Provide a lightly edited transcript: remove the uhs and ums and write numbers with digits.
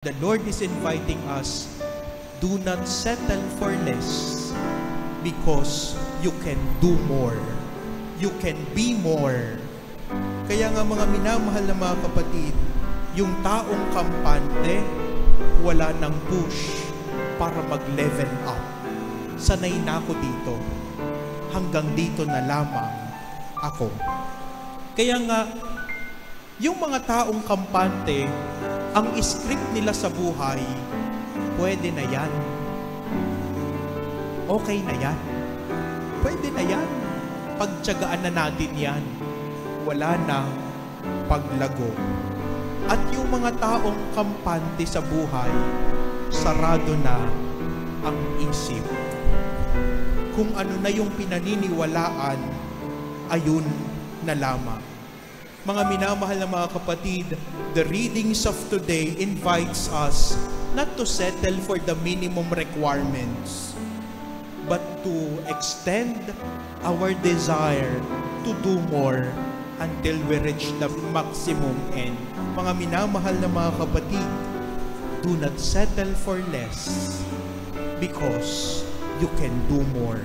The Lord is inviting us, do not settle for less because you can do more. You can be more. Kaya nga mga minamahal na mga kapatid, yung taong kampante, wala nang push para mag-level up. Sanay na ako dito. Hanggang dito na lamang ako. Kaya nga, yung mga taong kampante, ang script nila sa buhay, pwede na yan. Okay na yan. Pwede na yan. Pagtiyagaan na natin yan. Wala na paglago. At yung mga taong kampante sa buhay, sarado na ang isip. Kung ano na yung pinaniniwalaan, ayun na lamang. Mga minamahal na mga kapatid, the readings of today invites us not to settle for the minimum requirements, but to extend our desire to do more until we reach the maximum end. Mga minamahal na mga kapatid, do not settle for less because you can do more.